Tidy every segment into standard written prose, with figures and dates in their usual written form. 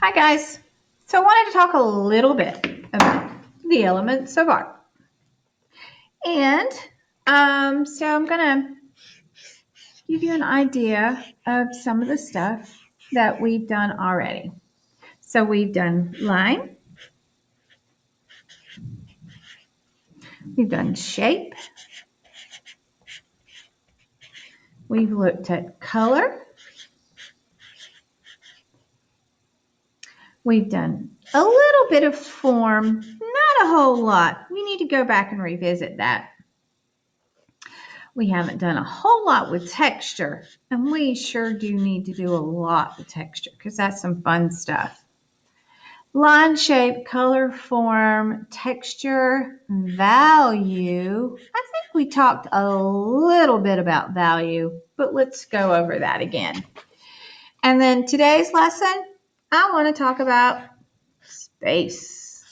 Hi guys. So I wanted to talk a little bit about the elements of art. And so I'm going to give you an idea of some of the stuff that we've done already. So we've done line, we've done shape, we've looked at color, we've done a little bit of form, not a whole lot. We need to go back and revisit that. We haven't done a whole lot with texture, and we sure do need to do a lot with texture because that's some fun stuff. Line, shape, color, form, texture, value. I think we talked a little bit about value, but let's go over that again. And then today's lesson, I want to talk about space.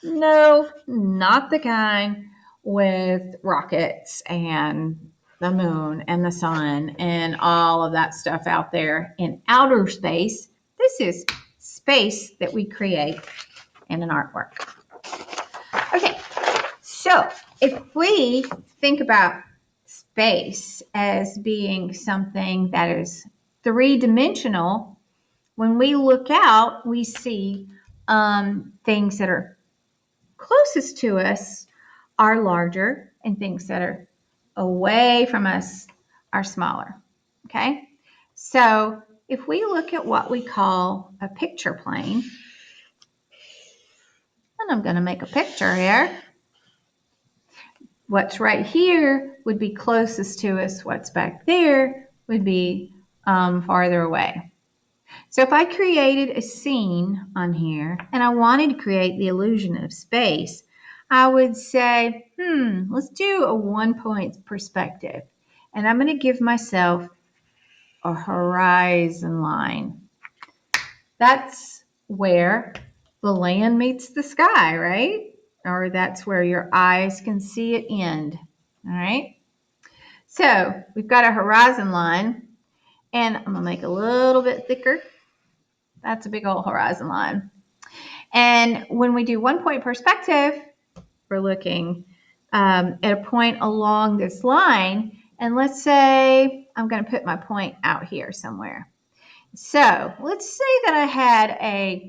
No, not the kind with rockets and the moon and the sun and all of that stuff out there in outer space. This is space that we create in an artwork. Okay, so if we think about space as being something that is three-dimensional, when we look out, we see things that are closest to us are larger and things that are away from us are smaller. Okay, so if we look at what we call a picture plane, and I'm going to make a picture here. What's right here would be closest to us. What's back there would be farther away. So if I created a scene on here and I wanted to create the illusion of space, I would say, let's do a 1-point perspective. And I'm going to give myself a horizon line. That's where the land meets the sky, right? Or that's where your eyes can see it end. All right. So we've got a horizon line, and I'm going to make it a little bit thicker. That's a big old horizon line. And when we do 1-point perspective, we're looking at a point along this line. And let's say I'm going to put my point out here somewhere. So let's say that I had a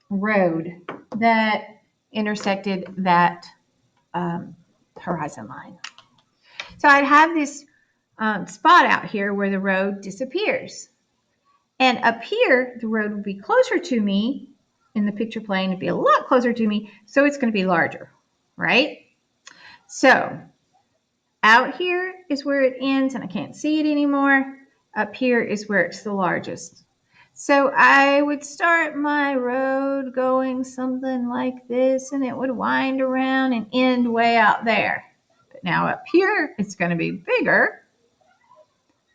road that intersected that horizon line. So I'd have this spot out here where the road disappears. And up here, the road would be closer to me. In the picture plane, it'd be a lot closer to me, so it's going to be larger, right? So out here is where it ends, and I can't see it anymore. Up here is where it's the largest. So I would start my road going something like this, and it would wind around and end way out there. But now up here, it's going to be bigger,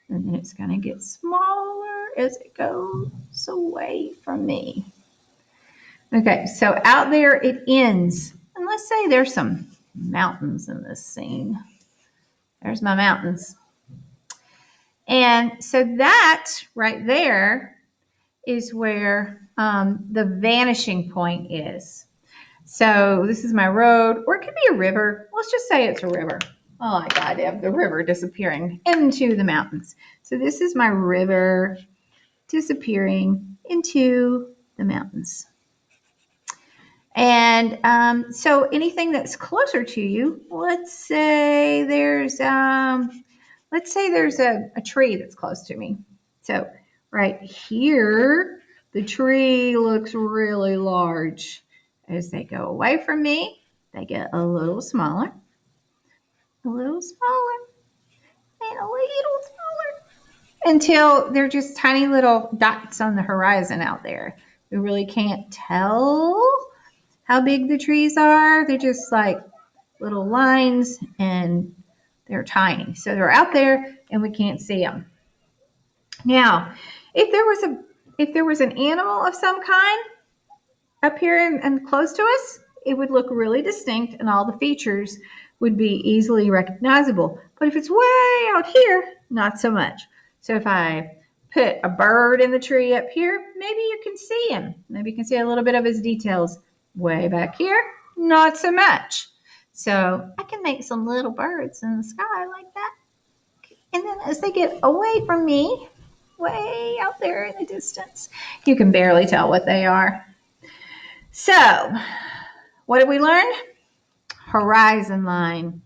and then it's going to get smaller as it goes away from me. Okay, so out there it ends. And let's say there's some mountains in this scene. There's my mountains. And so that right there is where the vanishing point is. So this is my road, or it could be a river. Let's just say it's a river. Oh my God, I have the river disappearing into the mountains. So this is my river disappearing into the mountains. And so anything that's closer to you, let's say there's a tree that's close to me. So right here, the tree looks really large. As they go away from me, they get a little smaller, and a little smaller, until they're just tiny little dots on the horizon out there. We really can't tell how big the trees are. They're just like little lines, and they're tiny. So they're out there and we can't see them. Now, if there was an animal of some kind up here and close to us, it would look really distinct and all the features would be easily recognizable. But if it's way out here, not so much. So if I put a bird in the tree up here, maybe you can see him. Maybe you can see a little bit of his details. Way back here, not so much. So I can make some little birds in the sky like that. And then as they get away from me, way out there in the distance, you can barely tell what they are. So what did we learn? Horizon line.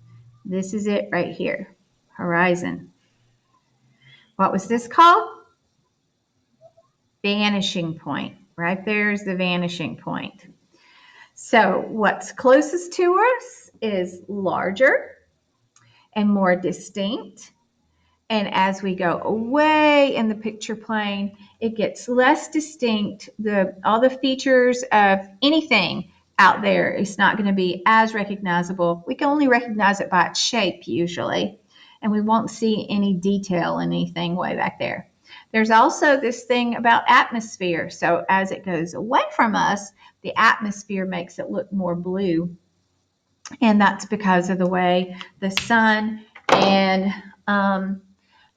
This is it right here. Horizon. What was this called? Vanishing point. Right there is the vanishing point. So what's closest to us is larger and more distinct. And as we go away in the picture plane, it gets less distinct. All the features of anything out there is not going to be as recognizable. We can only recognize it by its shape usually, and we won't see any detail in anything way back there. There's also this thing about atmosphere. So as it goes away from us, the atmosphere makes it look more blue. And that's because of the way the sun and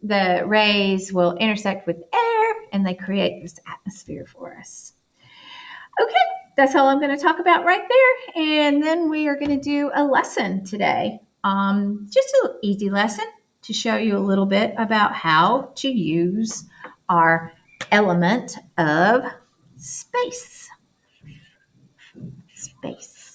the rays will intersect with air and they create this atmosphere for us. Okay, that's all I'm going to talk about right there. And then we are going to do a lesson today. Just an easy lesson to show you a little bit about how to use our element of space. Space.